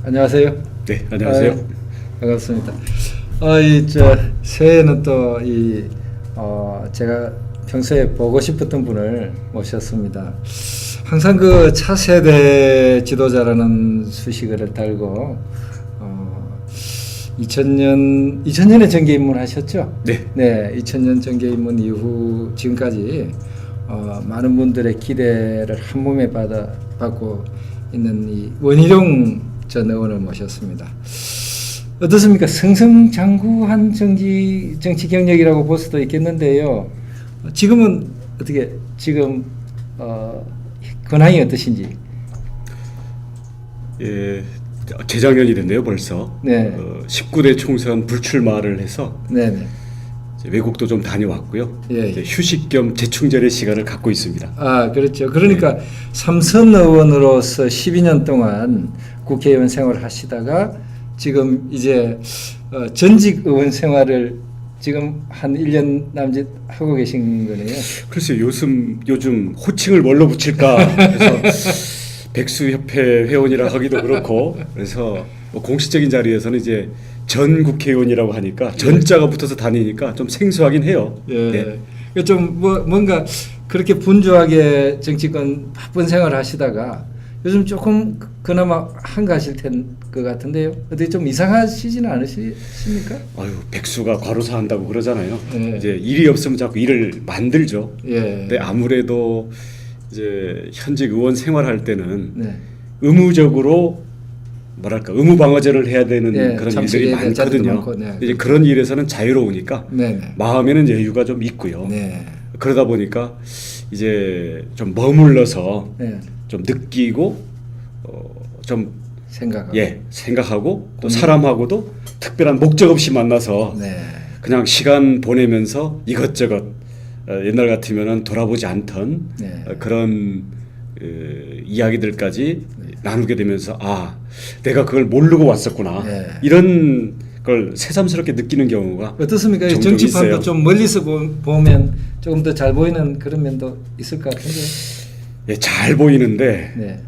안녕하세요. 네, 안녕하세요. 반갑습니다. 새해에는 또 제가 평소에 보고 싶었던 분을 모셨습니다. 항상 그 차세대 지도자라는 수식어를 달고 2000년에 정계 입문하셨죠? 네. 네, 2000년 정계 입문 이후 지금까지 많은 분들의 기대를 한 몸에 받고 있는 이 원희룡 전 의원을 모셨습니다. 어떻습니까? 승승장구한 정치 경력이라고 볼 수도 있겠는데요. 지금은 어떻게 근황이 어떠신지? 예, 재작년이 됐네요, 벌써. 네. 19대 총선 불출마를 해서 네네. 외국도 좀 다녀왔고요. 예. 이제 휴식 겸 재충전의 시간을 갖고 있습니다. 아, 그렇죠. 그러니까 네. 삼선 의원으로서 12년 동안 국회의원 생활을 하시다가 지금 이제 전직 의원 생활을 지금 한 1년 남짓 하고 계신 거네요. 글쎄요, 요즘 호칭을 뭘로 붙일까 해서 백수협회 회원이라 하기도 그렇고, 그래서 공식적인 자리에서는 이제 전 국회의원이라고 하니까 전자가 붙어서 다니니까 좀 생소하긴 해요. 예. 네. 좀 뭔가 그렇게 분주하게 정치권 바쁜 생활을 하시다가 요즘 조금 그나마 한가하실 것 같은데요. 어떻게 좀 이상하시지는 않으십니까? 아유, 백수가 과로사 한다고 그러잖아요. 네. 이제 일이 없으면 자꾸 일을 만들죠. 예. 근데 아무래도 이제 현직 의원 생활할 때는 네. 의무적으로 뭐랄까 의무 방어제를 해야 되는 그런 일들이 많거든요. 네. 이제 그런 일에서는 자유로우니까 네. 마음에는 여유가 좀 있고요. 네. 그러다 보니까 이제 좀 머물러서 네. 좀 느끼고 좀 생각하고 또 사람하고도 특별한 목적 없이 만나서 네. 그냥 시간 보내면서 이것저것 옛날 같으면은 돌아보지 않던 네. 그런 이야기들까지 나누게 되면서 내가 그걸 모르고 왔었구나. 네. 이런 걸 새삼스럽게 느끼는 경우가 어떻습니까? 정치판도 있어요. 좀 멀리서 보면 조금 더 잘 보이는 그런 면도 있을 것 같은데. 예, 잘 보이는데 네.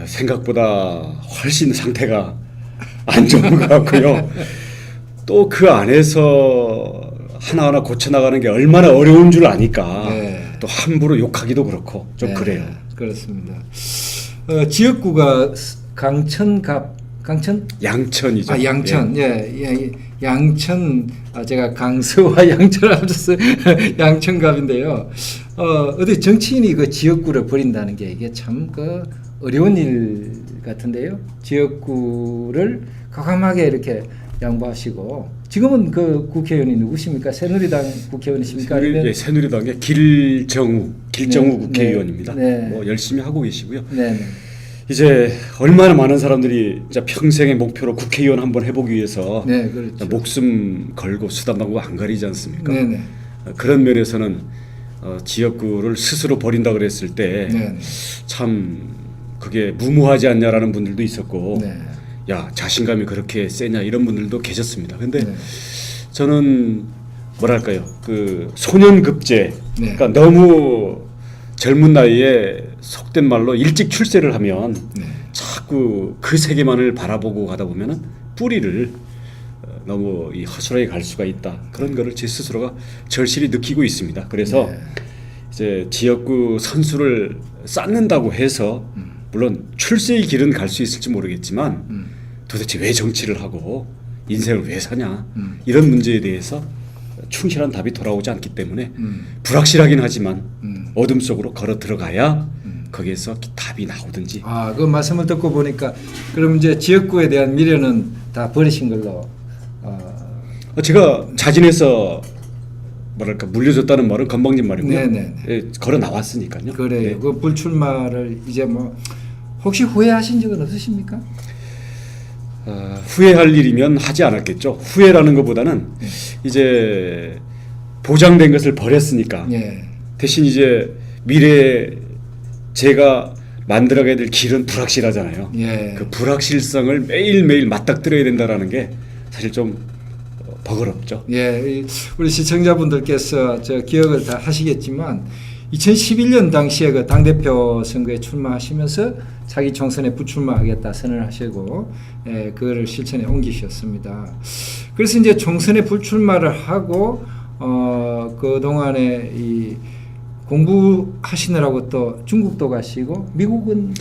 생각보다 훨씬 상태가 안 좋은 것 같고요. 또 그 안에서 하나하나 고쳐나가는 게 얼마나 어려운 줄 아니까 네. 또 함부로 욕하기도 그렇고 좀 네. 그래요. 그렇습니다. 지역구가 양천이죠. 양천. 예. 양천. 제가 강서와 양천을 합쳐서 양천갑인데요. 어디 정치인이 그 지역구를 버린다는 게 이게 참 어려운 일 같은데요. 지역구를 과감하게 이렇게 양보하시고 지금은 그 국회의원이 누구십니까? 새누리당 국회의원이십니까? 새누리당의 길정우 네, 국회의원입니다. 네. 뭐 열심히 하고 계시고요. 네. 이제 얼마나 많은 사람들이 진짜 평생의 목표로 국회의원 한번 해보기 위해서 네, 그렇죠. 목숨 걸고 수단 방법 안 가리지 않습니까? 네. 그런 면에서는 지역구를 스스로 버린다 그랬을 때 참 그게 무모하지 않냐라는 분들도 있었고 네. 야, 자신감이 그렇게 세냐 이런 분들도 계셨습니다. 근데 저는 뭐랄까요, 그 소년급제, 그러니까 너무 젊은 나이에 속된 말로 일찍 출세를 하면 자꾸 그 세계만을 바라보고 가다 보면은 뿌리를 너무 허술하게 갈 수가 있다. 그런 거를 제 스스로가 절실히 느끼고 있습니다. 그래서 이제 지역구 선수를 쌓는다고 해서 물론 출세의 길은 갈 수 있을지 모르겠지만 도대체 왜 정치를 하고 인생을 왜 사냐 이런 문제에 대해서 충실한 답이 돌아오지 않기 때문에 불확실하긴 하지만 어둠 속으로 걸어 들어가야 거기에서 답이 나오든지. 그 말씀을 듣고 보니까 그럼 이제 지역구에 대한 미련은 다 버리신 걸로. 제가 자진해서 뭐랄까 물려줬다는 말은 건방진 말이고요. 예, 걸어 나왔으니까요. 그래요. 네. 그 불출마를 이제 혹시 후회하신 적은 없으십니까? 후회할 일이면 하지 않았겠죠. 후회라는 것보다는 이제 보장된 것을 버렸으니까 대신 이제 미래에 제가 만들어가야 될 길은 불확실하잖아요. 그 불확실성을 매일매일 맞닥뜨려야 된다는 게 사실 좀 버거롭죠. 우리 시청자분들께서 기억을 다 하시겠지만 2011년 당시에 그 당대표 선거에 출마하시면서 자기 총선에 부출마하겠다 선언을 하시고 그거를 실천에 옮기셨습니다. 그래서 이제 총선에 불출마를 하고 그동안에 이 공부하시느라고 또 중국도 가시고 미국은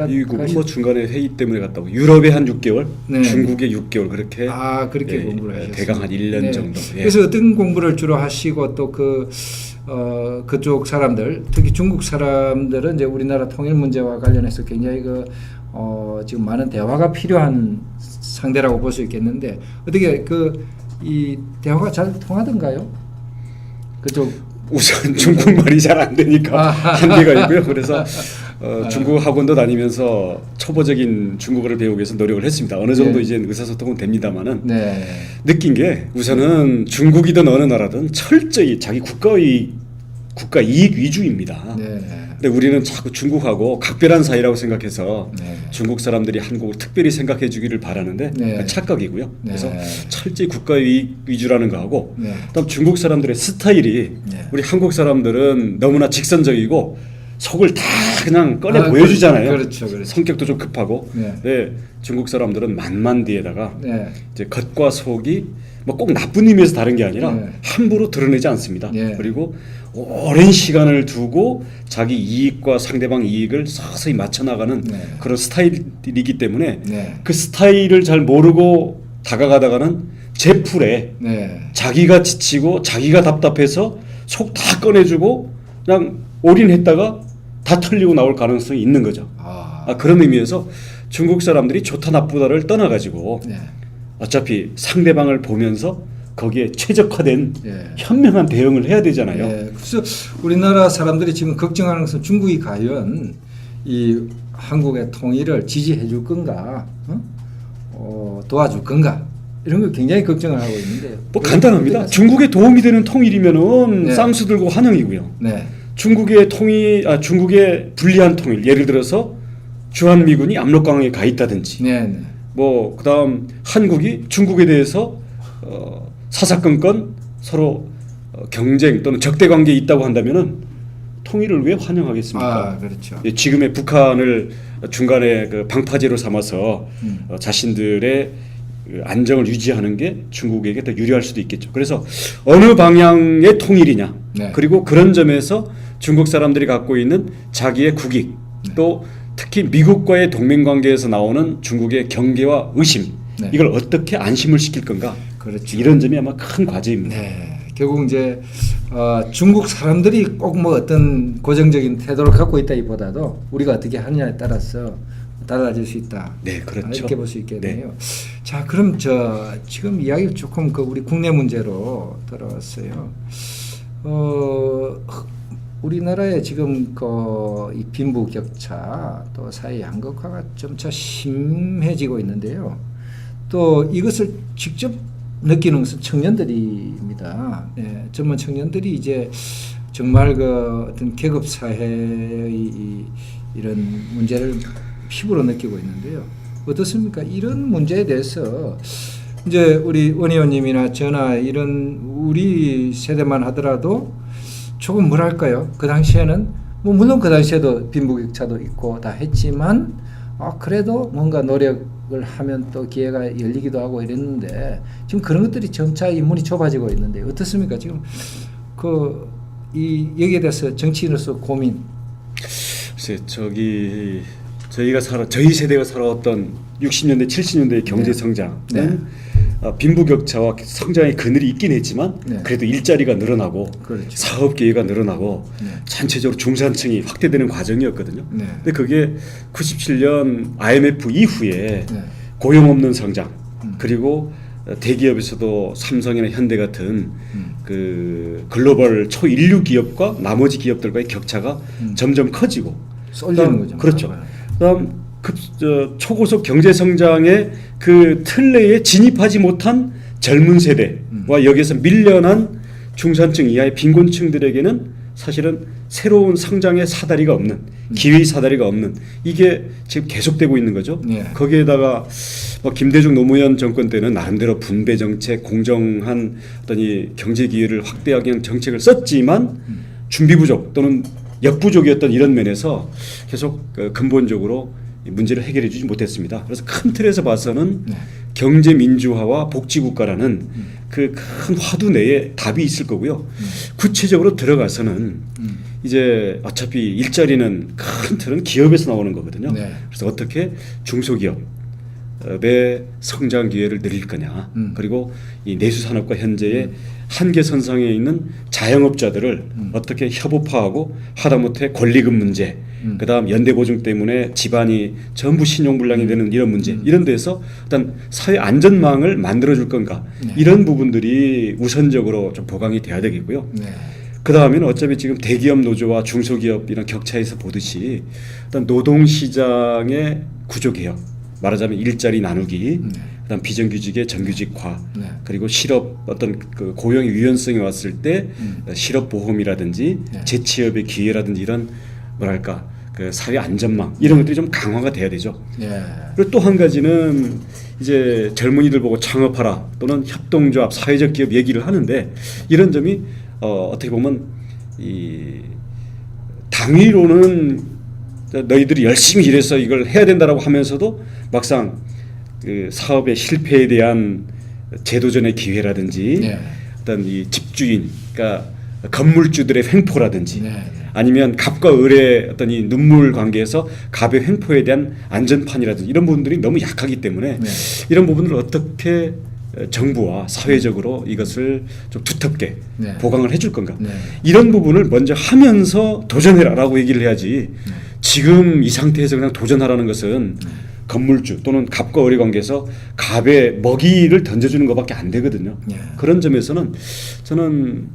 미국은 뭐 중간에 회의 때문에 갔다고 유럽에 한 6개월, 네. 중국에 6개월 그렇게 그렇게 공부를 하셨어요. 대강 한 1년 네. 정도. 예. 그래서 어떤 공부를 주로 하시고 또 그쪽 사람들, 특히 중국 사람들은 이제 우리나라 통일 문제와 관련해서 굉장히 지금 많은 대화가 필요한 상대라고 볼 수 있겠는데 어떻게 이 대화가 잘 통하던가요? 그쪽 우선 중국말이 잘 안 되니까 한계가 있고요. 그래서 중국 학원도 다니면서 초보적인 중국어를 배우기 위해서 노력을 했습니다. 어느 정도 이제 의사소통은 됩니다만은 느낀 게 우선은 중국이든 어느 나라든 철저히 자기 국가 이익 위주입니다. 근데 우리는 자꾸 중국하고 각별한 사이라고 생각해서 중국 사람들이 한국을 특별히 생각해 주기를 바라는데 그건 착각이고요. 그래서 철저히 국가 이익 위주라는 거하고 그다음 중국 사람들의 스타일이 우리 한국 사람들은 너무나 직선적이고 속을 다 그냥 꺼내 보여주잖아요. 그렇죠. 성격도 좀 급하고. 중국 사람들은 만만디에다가 이제 겉과 속이 뭐 꼭 나쁜 의미에서 다른 게 아니라 함부로 드러내지 않습니다. 그리고 오랜 시간을 두고 자기 이익과 상대방 이익을 서서히 맞춰 나가는 그런 스타일이기 때문에 그 스타일을 잘 모르고 다가가다가는 제풀에 자기가 지치고 자기가 답답해서 속 다 꺼내주고 그냥 올인했다가 다 털리고 나올 가능성이 있는 거죠. 그런 의미에서 중국 사람들이 좋다 나쁘다를 떠나가지고 어차피 상대방을 보면서 거기에 최적화된 현명한 대응을 해야 되잖아요. 그래서 우리나라 사람들이 지금 걱정하는 것은 중국이 과연 이 한국의 통일을 지지해 줄 건가, 도와줄 건가 이런 걸 굉장히 걱정을 하고 있는데요. 뭐 간단합니다. 중국에 도움이 되는 통일이면은 쌍수 들고 환영이고요. 중국의 중국의 불리한 통일, 예를 들어서 주한미군이 압록강에 가 있다든지, 뭐 그다음 한국이 중국에 대해서 사사건건 서로 경쟁 또는 적대 관계에 있다고 한다면은 통일을 왜 환영하겠습니까? 그렇죠. 지금의 북한을 중간에 그 방파제로 삼아서 자신들의 안정을 유지하는 게 중국에게 더 유리할 수도 있겠죠. 그래서 어느 방향의 통일이냐, 그리고 그런 점에서 중국 사람들이 갖고 있는 자기의 국익, 또 특히 미국과의 동맹 관계에서 나오는 중국의 경계와 의심, 이걸 어떻게 안심을 시킬 건가? 그렇죠. 이런 점이 아마 큰 과제입니다. 결국 이제 중국 사람들이 꼭 뭐 어떤 고정적인 태도를 갖고 있다기보다도 우리가 어떻게 하느냐에 따라서 달라질 수 있다. 그렇죠. 이렇게 볼 수 있겠네요. 자, 그럼 지금 이야기 조금 우리 국내 문제로 들어왔어요. 우리나라에 지금 이 빈부 격차 또 사회 양극화가 점차 심해지고 있는데요. 또 이것을 직접 느끼는 것은 청년들입니다. 젊은 청년들이 이제 정말 어떤 계급 사회의 이런 문제를 피부로 느끼고 있는데요. 어떻습니까? 이런 문제에 대해서 이제 우리 원 의원님이나 저나 이런 우리 세대만 하더라도 조금 뭐랄까요? 그 당시에는 뭐 물론 그 당시에도 빈부격차도 있고 다 했지만 그래도 뭔가 노력을 하면 또 기회가 열리기도 하고 이랬는데 지금 그런 것들이 점차 이 문이 좁아지고 있는데 어떻습니까? 지금 여기에 대해서 정치인으로서 고민. 글쎄 저희 세대가 살아왔던 60년대 70년대의 경제 성장은 빈부격차와 성장의 그늘이 있긴 했지만 그래도 일자리가 늘어나고 사업 기회가 늘어나고 전체적으로 중산층이 확대되는 과정이었거든요. 근데 그게 97년 IMF 이후에 고용 없는 성장 그리고 대기업에서도 삼성이나 현대 같은 그 글로벌 초일류 기업과 나머지 기업들과의 격차가 점점 커지고 쏠리는 거죠. 그렇죠. 그다음 초고속 경제 성장의 그 틀내에 진입하지 못한 젊은 세대와 여기에서 밀려난 중산층 이하의 빈곤층들에게는 사실은 새로운 성장의 사다리가 없는 기회의 사다리가 없는 이게 지금 계속되고 있는 거죠. 거기에다가 김대중 노무현 정권 때는 나름대로 분배 정책, 공정한 어떤 이 경제 기회를 확대하기 위한 정책을 썼지만 준비 부족 또는 역부족이었던 이런 면에서 계속 근본적으로 이 문제를 해결해 주지 못했습니다. 그래서 큰 틀에서 봐서는 경제 민주화와 복지 국가라는 그 큰 화두 내에 답이 있을 거고요. 구체적으로 들어가서는 이제 어차피 일자리는 큰 틀은 기업에서 나오는 거거든요. 그래서 어떻게 중소기업의 성장 기회를 늘릴 거냐. 그리고 이 내수산업과 현재의 한계선상에 있는 자영업자들을 어떻게 협업화하고 하다못해 권리금 문제, 그다음 연대보증 때문에 집안이 전부 신용불량이 되는 이런 문제, 이런 데서 일단 사회 안전망을 만들어줄 건가, 이런 부분들이 우선적으로 좀 보강이 돼야 되겠고요. 그 다음에는 어차피 지금 대기업 노조와 중소기업 이런 격차에서 보듯이 일단 노동시장의 구조개혁, 말하자면 일자리 나누기, 그다음 비정규직의 정규직화, 그리고 실업 어떤 그 고용의 유연성이 왔을 때 실업보험이라든지 재취업의 기회라든지 이런 뭐랄까 그 사회 안전망 이런 것들이 좀 강화가 돼야 되죠. 그리고 또 한 가지는 이제 젊은이들 보고 창업하라 또는 협동조합, 사회적 기업 얘기를 하는데 이런 점이 어떻게 보면 이 당위로는 너희들이 열심히 일해서 이걸 해야 된다라고 하면서도 막상 그 사업의 실패에 대한 재도전의 기회라든지 어떤 이 집주인, 그러니까 건물주들의 횡포라든지 아니면 갑과 을의 어떤 이 눈물 관계에서 갑의 횡포에 대한 안전판이라든지 이런 부분들이 너무 약하기 때문에 이런 부분을 어떻게 정부와 사회적으로 이것을 좀 두텁게 보강을 해줄 건가, 이런 부분을 먼저 하면서 도전해라라고 얘기를 해야지 지금 이 상태에서 그냥 도전하라는 것은 건물주 또는 갑과 을의 관계에서 갑의 먹이를 던져주는 것밖에 안 되거든요. 그런 점에서는 저는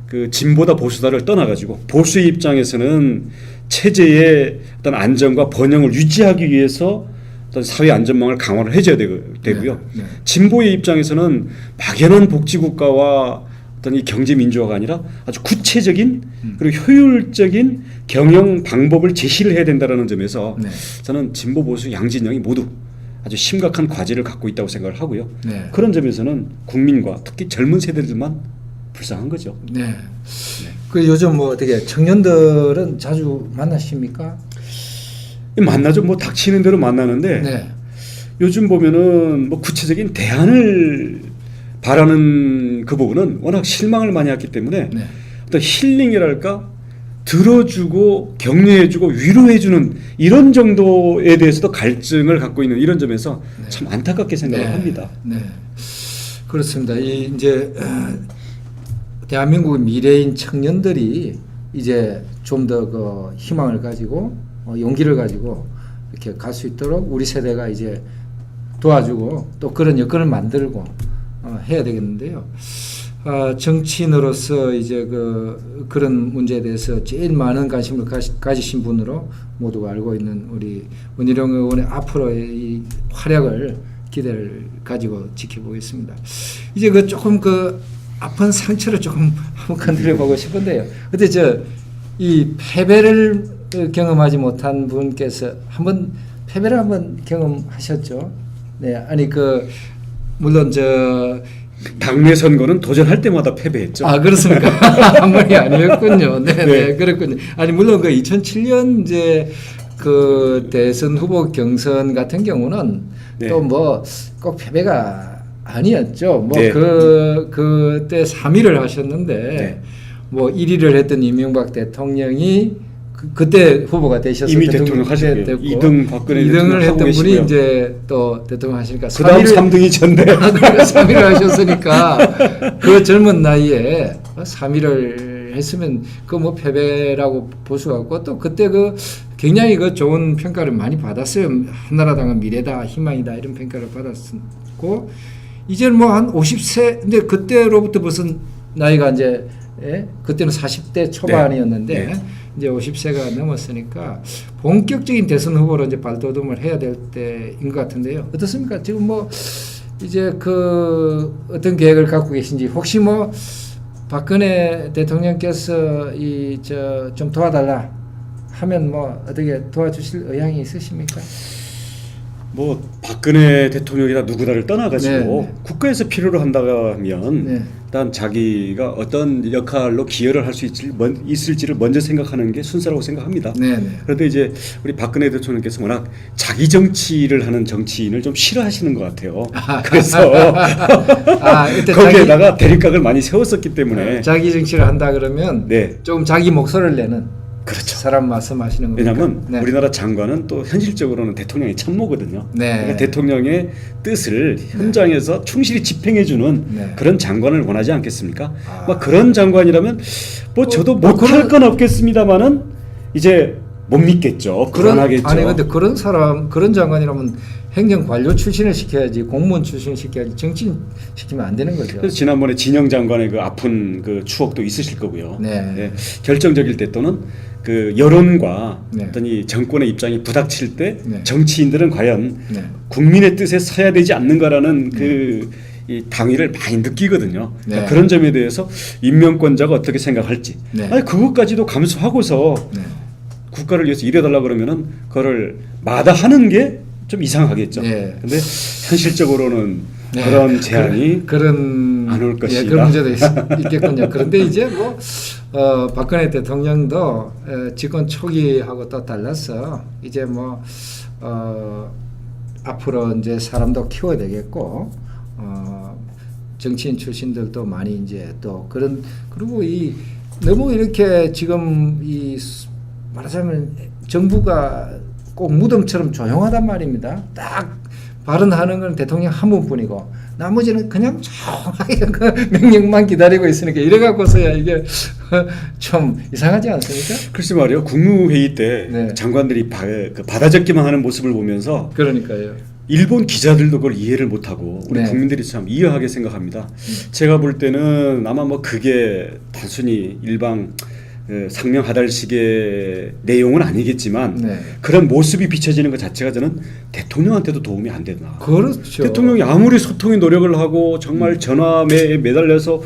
그 진보다 보수다를 떠나가지고 보수의 입장에서는 체제의 어떤 안정과 번영을 유지하기 위해서 어떤 사회 안전망을 강화를 해줘야 되고요. 진보의 입장에서는 막연한 복지국가와 어떤 이 경제 민주화가 아니라 아주 구체적인 그리고 효율적인 경영 방법을 제시를 해야 된다는 점에서 저는 진보 보수 양진영이 모두 아주 심각한 과제를 갖고 있다고 생각을 하고요. 그런 점에서는 국민과 특히 젊은 세대들만 불쌍한 거죠. 그 요즘 뭐 어떻게 청년들은 자주 만나십니까? 만나죠. 뭐 닥치는 대로 만나는데 요즘 보면은 뭐 구체적인 대안을 바라는 그 부분은 워낙 실망을 많이 했기 때문에 어떤 힐링이랄까 들어주고 격려해주고 위로해주는 이런 정도에 대해서도 갈증을 갖고 있는 이런 점에서 참 안타깝게 생각을 합니다. 그렇습니다. 이제 대한민국의 미래인 청년들이 이제 좀 더 그 희망을 가지고 용기를 가지고 이렇게 갈 수 있도록 우리 세대가 이제 도와주고 또 그런 여건을 만들고 해야 되겠는데요. 정치인으로서 이제 그런 문제에 대해서 제일 많은 관심을 가지신 분으로 모두가 알고 있는 우리 원희룡 의원의 앞으로의 이 활약을 기대를 가지고 지켜보겠습니다. 이제 조금 아픈 상처를 조금 한번 건드려보고 싶은데요. 근데 이 패배를 경험하지 못한 분께서 패배를 한번 경험하셨죠? 아니 물론 당내 선거는 도전할 때마다 패배했죠. 그렇습니까? 한 번이 아니었군요. 그렇군요. 아니 물론 2007년 이제 대선 후보 경선 같은 경우는 또 뭐 꼭 패배가 아니었죠. 그때 3위를 하셨는데 뭐 1위를 했던 이명박 대통령이 그때 후보가 되셨을 때 이미 대통령 하셨고 2등 박근혜 2등을 했던 분이 이제 또 대통령 하시니까 그다음 3등이 전데 3위를 하셨으니까 그 젊은 나이에 3위를 했으면 뭐 패배라고 볼 수가 없고 또 그때 굉장히 좋은 평가를 많이 받았어요. 한나라당은 미래다, 희망이다 이런 평가를 받았고 이제는 뭐 한 50세 근데 그때로부터 무슨 나이가 이제 그때는 40대 초반이었는데 이제 50세가 넘었으니까 본격적인 대선 후보로 이제 발돋움을 해야 될 때인 것 같은데요. 어떻습니까? 지금 뭐 이제 어떤 계획을 갖고 계신지 혹시 뭐 박근혜 대통령께서 좀 도와달라 하면 뭐 어떻게 도와주실 의향이 있으십니까? 뭐 박근혜 대통령이나 누구다를 떠나가지고 국가에서 필요로 한다면 일단 자기가 어떤 역할로 기여를 할 수 있을지를 먼저 생각하는 게 순서라고 생각합니다. 네네. 그런데 이제 우리 박근혜 대통령께서 워낙 자기 정치를 하는 정치인을 좀 싫어하시는 것 같아요. 그래서 거기에다가 대립각을 많이 세웠었기 때문에 자기 정치를 한다 그러면 네. 조금 자기 목소리를 내는 그렇죠. 사람 말씀하시는 거니까. 왜냐하면 네. 우리나라 장관은 또 현실적으로는 대통령의 참모거든요. 네. 그러니까 대통령의 뜻을 현장에서 충실히 집행해주는 네. 그런 장관을 원하지 않겠습니까? 막 그런 장관이라면 뭐 저도 못할 그런- 건 없겠습니다만은 이제 못 믿겠죠. 불안하겠죠. 아니 근데 그런 사람 그런 장관이라면 행정 관료 출신을 시켜야지 공무원 출신을 시켜야지 정치인 시키면 안 되는 거죠. 그래서 지난번에 진영 장관의 그 아픈 그 추억도 있으실 거고요. 네. 결정적일 때 또는 그 여론과 네. 어떤 이 정권의 입장이 부닥칠 때 네. 정치인들은 과연 네. 국민의 뜻에 서야 되지 않는가라는 이 당위를 많이 느끼거든요. 네. 그러니까 그런 점에 대해서 임명권자가 어떻게 생각할지. 네. 아니 그것까지도 감수하고서 네. 국가를 위해서 일해달라 그러면은 그거를 마다하는 게 좀 이상하겠죠. 네. 근데 현실적으로는 네. 그런 제안이 그런 안올 것이다. 그런 문제도 있겠군요. 그런데 이제 뭐 박근혜 대통령도 집권 초기하고 또 달라서 이제 뭐 앞으로 이제 사람도 키워야 되겠고 정치인 출신들도 많이 이제 또 그런 그리고 이 너무 이렇게 지금 이 말하자면 정부가 꼭 무덤처럼 조용하단 말입니다. 딱 발언하는 건 대통령 한 분뿐이고 나머지는 그냥 조용하게 그 명령만 기다리고 있으니까 이래 갖고서야 이게 좀 이상하지 않습니까? 글쎄 말이요. 국무회의 때 네. 장관들이 받아 적기만 하는 모습을 보면서 그러니까요. 일본 기자들도 그걸 이해를 못하고 우리 네. 국민들이 참 이해하게 생각합니다. 제가 볼 때는 아마 뭐 그게 단순히 일방 상명하달식의 내용은 아니겠지만 네. 그런 모습이 비춰지는 것 자체가 저는 대통령한테도 도움이 안 되나. 그렇죠. 대통령이 아무리 소통의 노력을 하고 정말 전화에 매달려서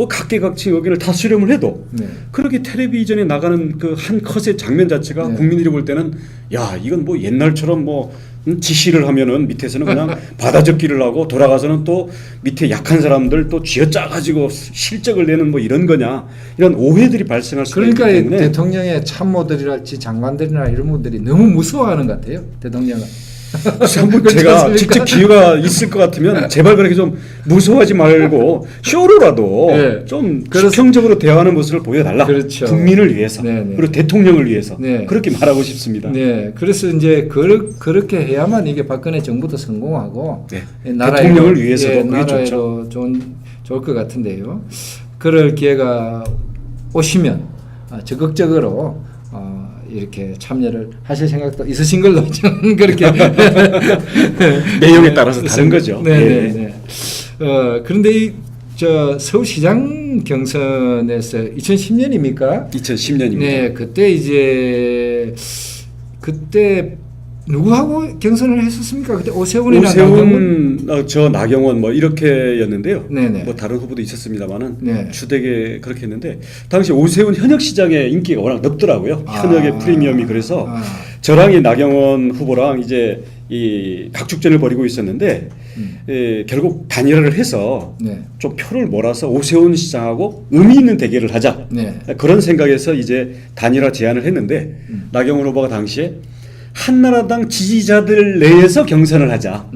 각계각층 의견을 다 수렴을 해도 네. 그렇게 텔레비전에 나가는 그 한 컷의 장면 자체가 네. 국민들이 볼 때는 야 이건 뭐 옛날처럼 뭐 지시를 하면은 밑에서는 그냥 받아적기를 하고 돌아가서는 또 밑에 약한 사람들 또 쥐어짜 가지고 실적을 내는 뭐 이런 거냐 이런 오해들이 발생할 수가 있기 그러니까 때문에 대통령의 참모들이랄지 장관들이나 이런 분들이 너무 무서워하는 것 같아요. 대통령은. 한번 그렇지 제가 않습니까? 직접 기회가 있을 것 같으면 제발 그렇게 좀 무서워하지 말고 쇼로라도 네. 좀 수평적으로 대화하는 모습을 보여달라. 그렇죠. 국민을 위해서 네네. 그리고 대통령을 위해서 네. 그렇게 말하고 싶습니다. 네, 그래서 이제 그렇게 해야만 이게 박근혜 정부도 성공하고 네. 나라에도, 대통령을 위해서도 그게 나라에도 좋을 것 같은데요. 그럴 기회가 오시면 적극적으로 이렇게 참여를 하실 생각도 있으신 걸로 저는 그렇게 내용에 따라서 다른 거죠. 네, 네. 그런데 저 서울시장 경선에서 2010년입니까? 2010년입니다. 네, 그때 누구하고 경선을 했었습니까? 그때 오세훈이나 나경원? 저 나경원 뭐 이렇게였는데요. 네네. 뭐 다른 후보도 있었습니다만은 네. 주되게 그렇게 했는데 당시 오세훈 현역시장의 인기가 워낙 높더라고요. 현역의 프리미엄이 그래서 저랑 이 나경원 후보랑 이제 이 각축전을 벌이고 있었는데 결국 단일화를 해서 네. 좀 표를 몰아서 오세훈 시장하고 의미 있는 대결을 하자 네. 그런 생각에서 이제 단일화 제안을 했는데 나경원 후보가 당시에 한나라당 지지자들 내에서 경선을 하자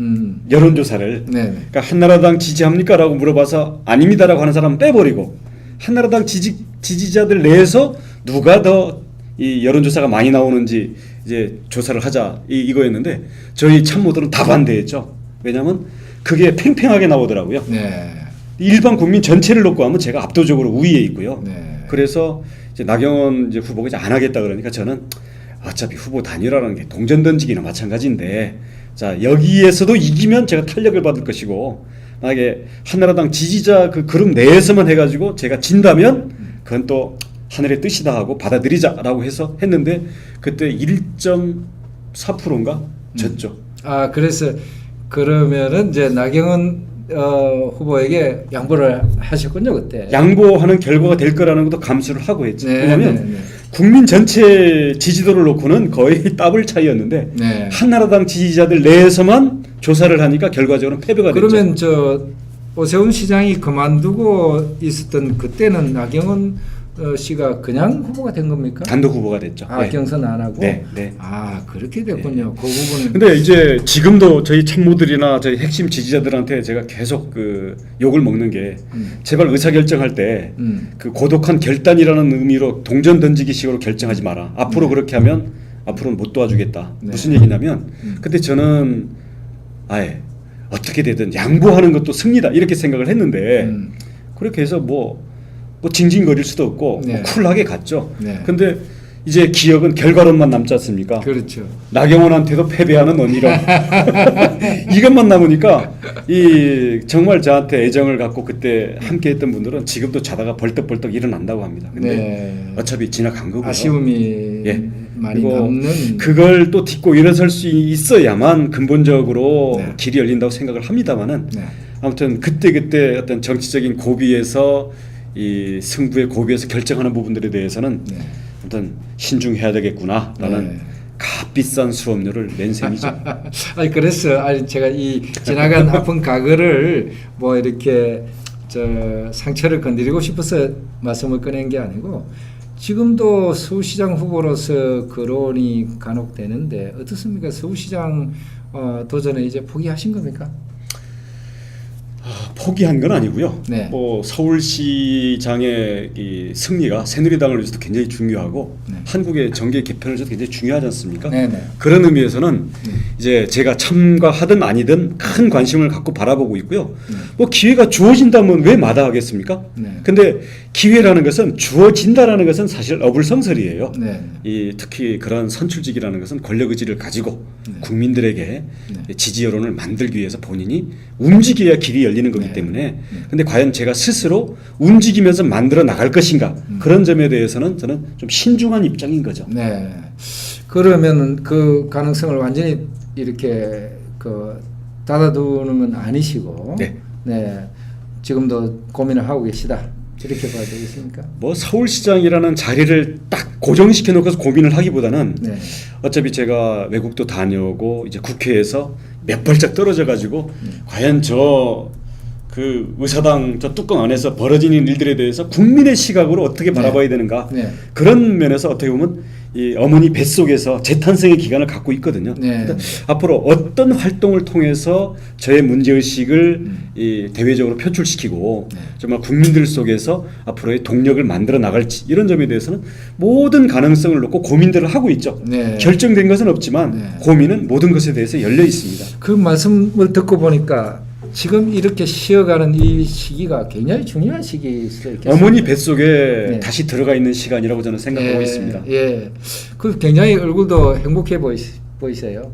여론조사를 네. 그러니까 한나라당 지지합니까? 라고 물어봐서 아닙니다라고 하는 사람은 빼버리고 한나라당 지지자들 내에서 누가 더 이 여론조사가 많이 나오는지 이제 조사를 하자 이거였는데 저희 참모들은 다 반대했죠. 왜냐하면 그게 팽팽하게 나오더라고요. 네. 일반 국민 전체를 놓고 하면 제가 압도적으로 우위에 있고요. 네. 그래서 이제 나경원 이제 후보가 이제 안 하겠다 그러니까 저는 어차피 후보 단일화라는 게 동전 던지기나 마찬가지인데 자 여기에서도 이기면 제가 탄력을 받을 것이고 만약에 한나라당 지지자 그 그룹 내에서만 해가지고 제가 진다면 그건 또 하늘의 뜻이다 하고 받아들이자라고 해서 했는데 그때 1.4%인가 졌죠. 그래서 그러면은 이제 나경원 후보에게 양보를 하셨군요 그때. 양보하는 결과가 될 거라는 것도 감수를 하고 했죠. 네, 왜냐하면 네. 국민 전체 지지도를 놓고는 거의 더블 차이였는데 네. 한나라당 지지자들 내에서만 조사를 하니까 결과적으로 패배가 됐죠. 그러면 저 오세훈 시장이 그만두고 있었던 그때는 나경원 씨가 그냥 후보가 된 겁니까? 단독 후보가 됐죠. 아, 네. 경선 안 하고? 네, 네. 아, 그렇게 됐군요. 그 부분은. 근데 이제 지금도 저희 참모들이나 저희 핵심 지지자들한테 제가 계속 그 욕을 먹는 게 제발 의사결정할 때 그 고독한 결단이라는 의미로 동전 던지기 식으로 결정하지 마라. 앞으로 그렇게 하면 앞으로는 못 도와주겠다. 네. 무슨 얘기냐면 근데 저는 아예 어떻게 되든 양보하는 것도 승리다 이렇게 생각을 했는데 그렇게 해서 뭐 징징거릴 수도 없고 네. 뭐 쿨하게 갔죠. 네. 근데 이제 기억은 결과론만 남지 않습니까? 그렇죠. 나경원한테도 패배하는 원희룡 이것만 남으니까 이 정말 저한테 애정을 갖고 그때 함께했던 분들은 지금도 자다가 벌떡벌떡 일어난다고 합니다. 근데 네. 어차피 지나간 거고요. 아쉬움이 예. 많이 그리고 남는. 그걸 또 딛고 일어설 수 있어야만 근본적으로 네. 길이 열린다고 생각을 합니다만은 네. 아무튼 그때 어떤 정치적인 고비에서 이 승부의 고비에서 결정하는 부분들에 대해서는 네. 아무튼 신중해야 되겠구나라는 네. 값비싼 수업료를 낸 셈이죠. 아니 그래서 제가 이 지나간 아픈 과거를 뭐 이렇게 상처를 건드리고 싶어서 말씀을 꺼낸 게 아니고 지금도 서울시장 후보로서 거론이 간혹 되는데 어떻습니까? 서울시장 도전에 이제 포기하신 겁니까? 포기한 건 아니고요. 네. 뭐 서울시장의 이 승리가 새누리당을 위해서도 굉장히 중요하고 네. 한국의 정계 개편을 위해서 굉장히 중요하지 않습니까? 네네. 그런 의미에서는 이제 제가 참가하든 아니든 큰 관심을 갖고 바라보고 있고요. 뭐 기회가 주어진다면 왜 마다하겠습니까? 네. 근데 기회라는 것은 주어진다라는 것은 사실 어불성설이에요. 네. 이 특히 그런 선출직이라는 것은 권력 의지를 가지고 국민들에게 지지 여론을 만들기 위해서 본인이 움직여야 길이 열리는 거기 때문에 근데 과연 제가 스스로 움직이면서 만들어 나갈 것인가 그런 점에 대해서는 저는 좀 신중한 입장인 거죠. 네. 그러면 그 가능성을 완전히 이렇게 닫아두는 건 아니시고, 네. 네. 지금도 고민을 하고 계시다. 이렇게 봐야 되겠습니까? 뭐 서울시장이라는 자리를 딱 고정시켜 놓고서 고민을 하기보다는 네. 어차피 제가 외국도 다녀오고 이제 국회에서 몇 발짝 떨어져 가지고 과연 그 의사당 저 뚜껑 안에서 벌어지는 일들에 대해서 국민의 시각으로 어떻게 바라봐야 되는가 네. 그런 면에서 어떻게 보면 이 어머니 뱃속에서 재탄생의 기간을 갖고 있거든요. 네. 앞으로 어떤 활동을 통해서 저의 문제의식을 이 대외적으로 표출시키고 정말 국민들 속에서 앞으로의 동력을 만들어 나갈지 이런 점에 대해서는 모든 가능성을 놓고 고민들을 하고 있죠. 네. 결정된 것은 없지만 고민은 모든 것에 대해서 열려 있습니다. 그 말씀을 듣고 보니까 지금 이렇게 쉬어가는 이 시기가 굉장히 중요한 시기일 수 있겠습니다. 어머니 뱃속에 다시 들어가 있는 시간이라고 저는 생각하고 있습니다. 예. 그 굉장히 얼굴도 행복해 보이세요.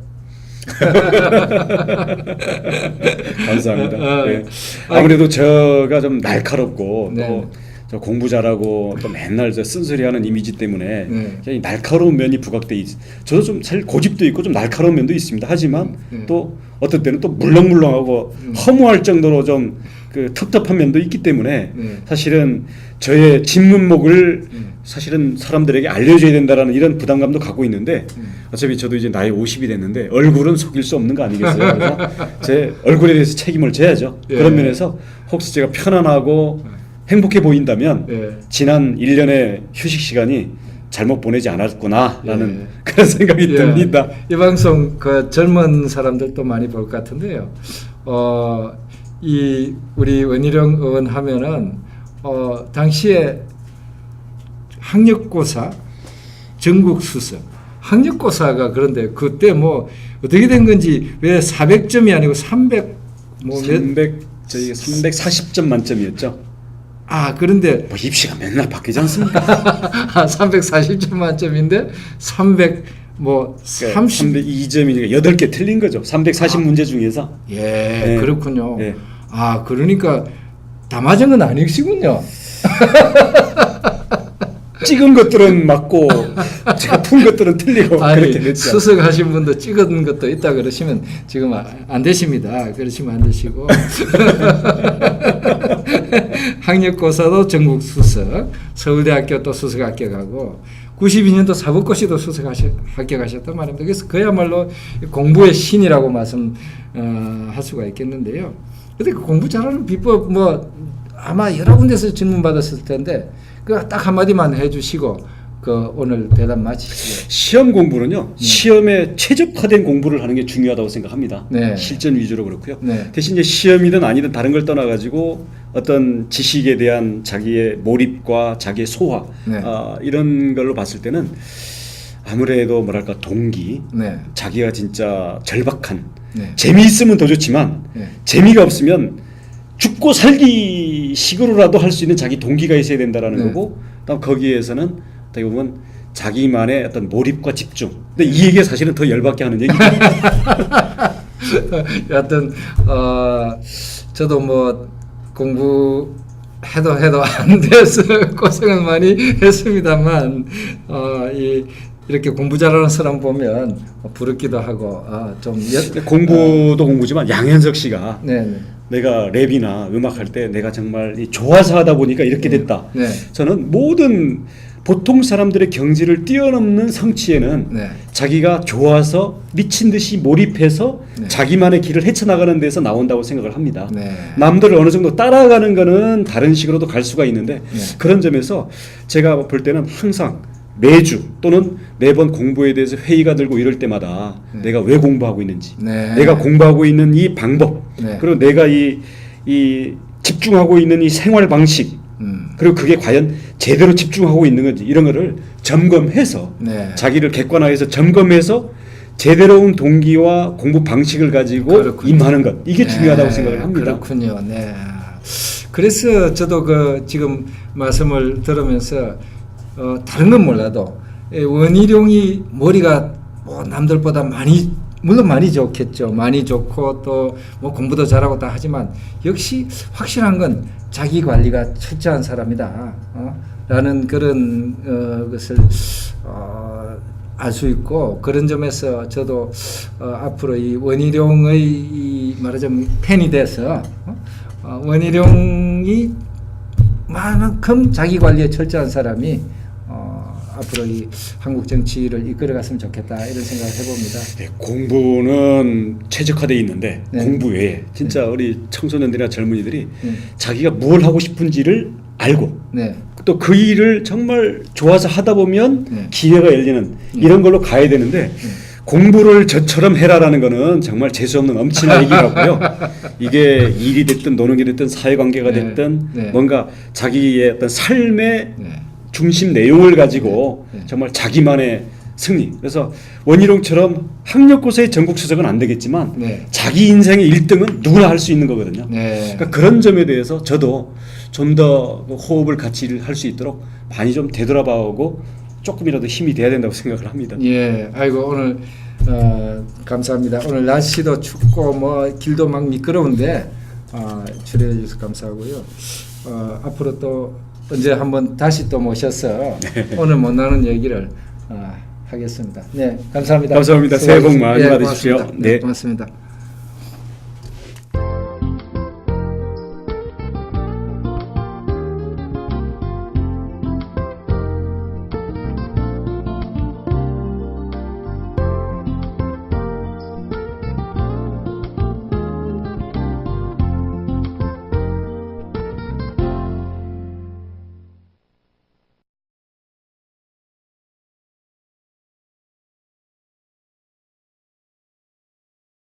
감사합니다. 네. 아무래도 제가 좀 날카롭고 또 저 공부 잘하고 또 맨날 저 쓴소리하는 이미지 때문에 굉장히 날카로운 면이 부각돼 있. 저도 좀 사실 고집도 있고 좀 날카로운 면도 있습니다. 하지만 또 어떤 때는 또 물렁물렁하고 허무할 정도로 좀 그 텁텁한 면도 있기 때문에 사실은 저의 진면목을 사실은 사람들에게 알려줘야 된다라는 이런 부담감도 갖고 있는데 어차피 저도 이제 나이 50이 됐는데 얼굴은 속일 수 없는 거 아니겠어요? 그래서 제 얼굴에 대해서 책임을 져야죠. 그런 면에서 혹시 제가 편안하고 행복해 보인다면 지난 1년의 휴식 시간이 잘못 보내지 않았구나라는 그런 생각이 듭니다. 이 방송 그 젊은 사람들도 많이 볼 것 같은데요. 이 우리 원희룡 의원 하면은 당시에 학력고사 전국 수석 학력고사가 그런데 그때 뭐 어떻게 된 건지 왜 400점이 아니고 300 저희가 340점 만점이었죠. 그런데 뭐 입시가 맨날 바뀌지 않습니까? 340점 만점인데 300 뭐 302점이니까 8개 틀린 거죠. 340 문제 중에서. 예, 그렇군요. 그러니까 다 맞은 건 아니시군요. 찍은 것들은 맞고 제가 푼 것들은 틀리고 그렇게 됐죠. 수석하신 분도 찍은 것도 있다 그러시면 지금 안 되십니다. 그러시면 안 되시고 학력고사도 전국 수석, 서울대학교 또 수석 합격하고 92년도 사법고시도 수석 합격하셨단 말입니다. 그래서 그야말로 공부의 신이라고 말씀할 수가 있겠는데요. 근데 그 공부 잘하는 비법 뭐 아마 여러 군데서 질문 받았을 텐데 그 딱 한마디만 해주시고 그 오늘 대담 마치시죠. 시험 공부는요. 시험에 최적화된 공부를 하는 게 중요하다고 생각합니다. 네. 실전 위주로 그렇고요. 네. 대신 이제 시험이든 아니든 다른 걸 떠나가지고 어떤 지식에 대한 자기의 몰입과 자기의 소화 네. 이런 걸로 봤을 때는 아무래도 뭐랄까 동기, 네. 자기가 진짜 절박한 네. 재미있으면 더 좋지만 네. 재미가 없으면 죽고 살기 식으로라도 할 수 있는 자기 동기가 있어야 된다라는 네. 거고, 그다음 거기에서는 어떻게 보면 자기만의 어떤 몰입과 집중. 근데 이 얘기가 사실은 더 열받게 하는 얘기죠. 여하튼 저도 뭐 공부 해도 안 돼서 고생을 많이 했습니다만 이렇게 공부 잘하는 사람 보면 부럽기도 하고 공부도 공부지만 양현석 씨가 네. 내가 랩이나 음악할 때 내가 정말 좋아서 하다 보니까 이렇게 됐다. 네. 저는 모든 보통 사람들의 경지를 뛰어넘는 성취에는 네. 자기가 좋아서 미친 듯이 몰입해서 네. 자기만의 길을 헤쳐나가는 데서 나온다고 생각을 합니다. 네. 남들을 어느 정도 따라가는 거는 다른 식으로도 갈 수가 있는데 네. 그런 점에서 제가 볼 때는 항상 매주 또는 매번 공부에 대해서 회의가 들고 이럴 때마다 네. 내가 왜 공부하고 있는지, 네. 내가 공부하고 있는 이 방법, 네. 그리고 내가 이 집중하고 있는 이 생활 방식, 그리고 그게 과연 제대로 집중하고 있는 건지 이런 거를 점검해서 네. 자기를 객관화해서 점검해서 제대로운 동기와 공부 방식을 가지고 그렇군요. 임하는 것, 이게 네. 중요하다고 생각을 합니다. 그렇군요. 네. 그래서 저도 그 지금 말씀을 들으면서 다른 건 몰라도 원희룡이 머리가 뭐 남들보다 물론 많이 좋겠죠. 많이 좋고 또 뭐 공부도 잘하고 다 하지만 역시 확실한 건 자기 관리가 철저한 사람이다. 라는 그런 것을 알 수 있고, 그런 점에서 저도 앞으로 이 원희룡의 이 말하자면 팬이 돼서 원희룡이 만큼 자기 관리에 철저한 사람이 앞으로 이 한국 정치를 이끌어갔으면 좋겠다 이런 생각을 해봅니다. 네, 공부는 최적화되어 있는데 네. 공부 외에 진짜 우리 청소년들이나 젊은이들이 자기가 뭘 하고 싶은지를 알고 네. 또 그 일을 정말 좋아서 하다 보면 네. 기회가 열리는 이런 걸로 가야 되는데 공부를 저처럼 해라라는 거는 정말 재수없는 엄친아 얘기라고요. 이게 일이 됐든 노는 게 됐든 사회관계가 네. 됐든 네. 뭔가 자기의 어떤 삶의 네. 중심 내용을 가지고 네. 정말 자기만의 승리. 그래서 원희룡처럼 학력고사의 전국 수석은 안 되겠지만 네. 자기 인생의 1등은 누구나 할 수 있는 거거든요. 네. 그러니까 그런 점에 대해서 저도 좀 더 호흡을 같이 할 수 있도록 많이 좀 되돌아봐오고 조금이라도 힘이 돼야 된다고 생각을 합니다. 예, 아이고 오늘 감사합니다. 오늘 날씨도 춥고 뭐 길도 막 미끄러운데 출연해 주셔서 감사하고요. 앞으로 또 언제 한번 다시 또 모셔서 오늘 못 나눈 얘기를 하겠습니다. 네, 감사합니다. 감사합니다. 새해 복 많이 받으십시오. 고맙습니다. 네, 고맙습니다.